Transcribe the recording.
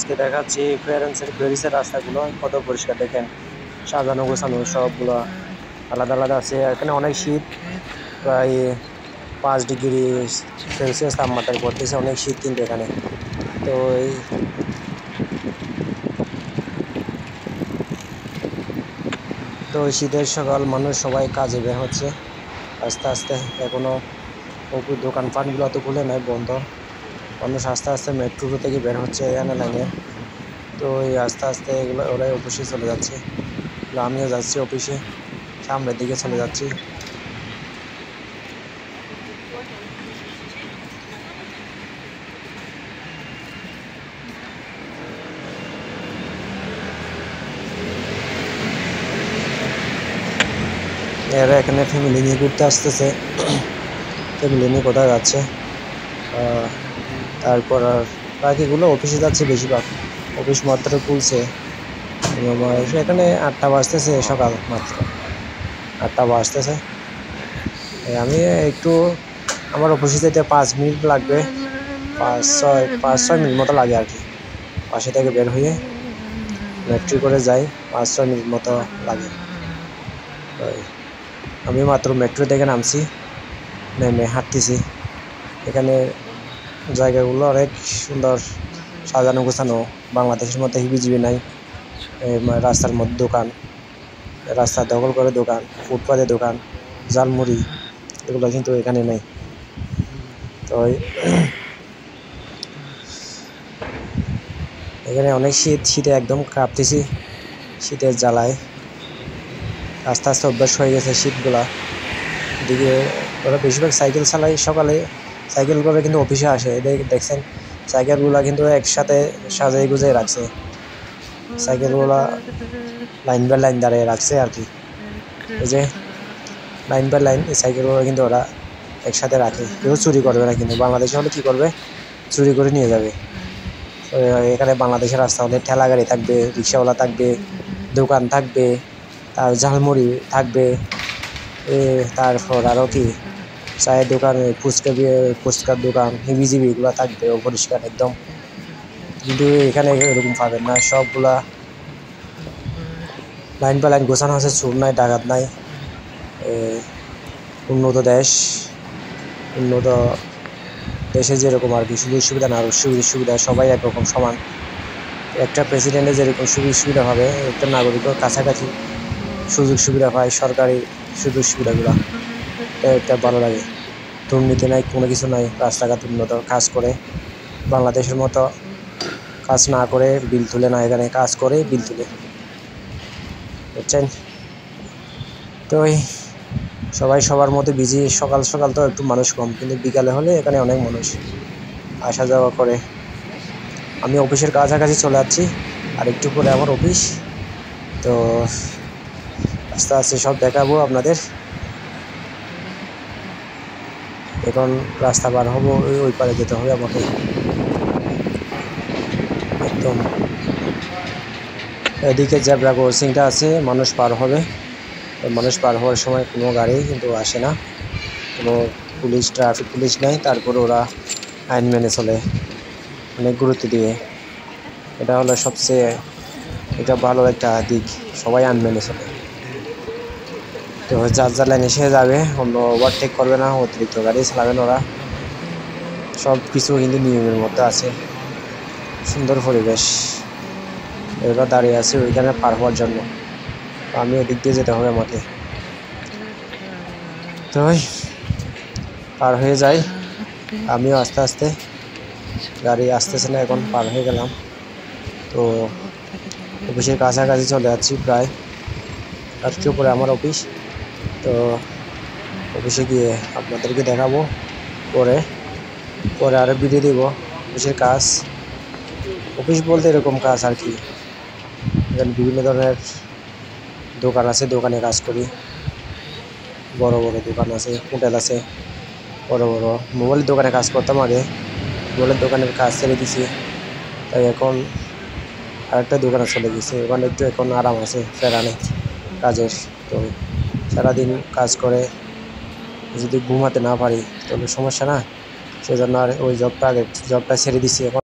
আজকে দেখাচ্ছি প্যারিসের রাস্তাগুলো কত পরিষ্কার দেখেন, সাজানো গোছানো সবগুলো আলাদা আলাদা আছে। এখানে অনেক শীত, প্রায় 5 ডিগ্রি সেলসিয়াস তাপমাত্রা পড়তেছে, অনেক শীত কিন্তু এখানে। তো এই শীতের সকাল, মানুষ সবাই কাজে বের হচ্ছে আস্তে আস্তে। এখনো দোকানপাটগুলো তো খুলে নাই, বন্ধ। মানুষ আস্তে আস্তে মেট্রো থেকে বের হচ্ছে এখানে লাইনে। তো এই আস্তে আস্তে এগুলো ওরাই অফিসে চলে যাচ্ছে, আমিও যাচ্ছি অফিসে, সামনের দিকে চলে যাচ্ছি। এরা এখানে ফ্যামিলি নিয়ে ঘুরতে আসতেছে, ফ্যামিলি নিয়ে কোথায় যাচ্ছে। তারপর আর বাকিগুলো অফিসে যাচ্ছে বেশিরভাগ, অফিস মাত্র খুলছে। এখানে 8টা বাজতেছে, সকাল মাত্র 8টা বাজতেছে। আমি একটু আমার অফিসে যেতে 5 মিনিট লাগবে, 5-6 মিনিট মতো লাগে আর কি। বাসা থেকে বের হয়ে মেট্রো করে যাই, 5-6 মিনিট মতো লাগে। আমি মাত্র মেট্রো থেকে নামছি, নেমে হাঁটতেছি। এখানে জায়গাগুলো অনেক সুন্দর, সাজানো গোছানো, বাংলাদেশের মধ্যে হিবিজিবি নাই। রাস্তার মধ্যে দোকান, রাস্তা দখল করে দোকান, ফুটপাতে দোকান, ঝালমুড়ি, এগুলো কিন্তু এখানে নেই। তো এখানে অনেক শীতে একদম কাঁপতেছি, শীতের জ্বালায়। আস্তে আস্তে অভ্যাস হয়ে গেছে শীতগুলা। এদিকে ওরা বেশিরভাগ সাইকেল চালায়, সকালে সাইকেল করে কিন্তু অফিসে আসে। দেখছেন সাইকেলগুলা কিন্তু একসাথে সাজিয়ে গুজিয়ে রাখছে, সাইকেলগুলা লাইন বাই লাইন দাঁড়িয়ে রাখছে আর কি। এই যে লাইন বাই লাইন এই সাইকেলগুলো কিন্তু ওরা একসাথে রাখে, কেউ চুরি করবে না। কিন্তু বাংলাদেশে হলে কী করবে, চুরি করে নিয়ে যাবে। এখানে বাংলাদেশের রাস্তা হলে ঠেলা গাড়ি থাকবে, রিক্সাওয়ালা থাকবে, দোকান থাকবে, তার ঝালমুড়ি থাকবে, তারপর আরও কি চায়ের দোকান, ফুচকার দোকান, হিবিজিবি এগুলো থাকবে, অপরিষ্কার একদম। কিন্তু এখানে এরকম পাবেন না, সবগুলা লাইন বাই লাইন গোছানো আছে, চোর নাই, ডাকাত নাই। উন্নত দেশ, উন্নত দেশে যেরকম আর কি সুযোগ সুবিধা না, সুযোগ সুবিধা সবাই একরকম সমান। একটা প্রেসিডেন্টের যেরকম সুযোগ সুবিধা পাবে, একটা নাগরিকও কাছাকাছি সুযোগ সুবিধা পায়, সরকারি সুযোগ সুবিধাগুলো। এটা ভালো লাগে। দুর্নীতি নাই, কোনো কিছু নাই, রাস্তাঘাট উন্নত, কাজ করে। বাংলাদেশের মতো কাজ না করে বিল তুলে না, এখানে কাজ করে বিল তুলে, বুঝছেন। তো সবাই সবার মতো বিজি। সকাল সকাল তো একটু মানুষ কম, কিন্তু বিকালে হলে এখানে অনেক মানুষ আসা যাওয়া করে। আমি অফিসের কাছাকাছি চলে যাচ্ছি, আর একটু পরে আমার অফিস। তো আস্তে আস্তে সব দেখাবো আপনাদের। এখন রাস্তা পার হবো, ওই পারে যেতে হবে আমাকে। একদম এদিকে জেব্রা ক্রসিংটা আছে, মানুষ পার হবে। মানুষ পার হওয়ার সময় কোনো গাড়ি কিন্তু আসে না, কোনো পুলিশ, ট্রাফিক পুলিশ নাই। তারপর ওরা আইন মেনে চলে, অনেক গুরুত্ব দিয়ে। এটা হলো সবচেয়ে এটা ভালো একটা দিক, সবাই আইন মেনে চলে। তো যার লাইনে সে যাবে, অন্য ওভারটেক করবে না, অতিরিক্ত গাড়ি চালাবেন ওরা। সব কিছু কিন্তু নিয়মের মধ্যে আছে। সুন্দর পরিবেশ, এবার দাঁড়িয়ে আছে ওইখানে পার হওয়ার জন্য। আমি ওদিক দিয়ে যেতে হবে আমাকে। তো পার হয়ে যাই আমিও আস্তে আস্তে, গাড়ি আসতেছে না, এখন পার হয়ে গেলাম। তো অফিসের কাছাকাছি চলে যাচ্ছি প্রায়, আর একটু পরে আমার অফিস। তো অফিসে গিয়ে আপনাদেরকে দেখাবো, পরে আরও ভিডিও দিব। অফিসের কাজ, অফিস বলতে এরকম কাজ আর কি। এখানে বিভিন্ন ধরনের দোকান আছে, দোকানে কাজ করি। বড় বড় দোকান আছে, হোটেল আছে, বড় বড়। মোবাইলের দোকানে কাজ করতাম আগে, মোবাইলের দোকানের কাজ ছেড়ে দিছি, তাই এখন আরেকটা দোকানে চলে গেছে। ওখানে একটু এখন আরাম আছে, ফেরা নেই কাজের। তো সারাদিন কাজ করে যদি ঘুমাতে না পারি তাহলে সমস্যা না, সেজন্য আর ওই জবটা ছেড়ে দিছি এখন।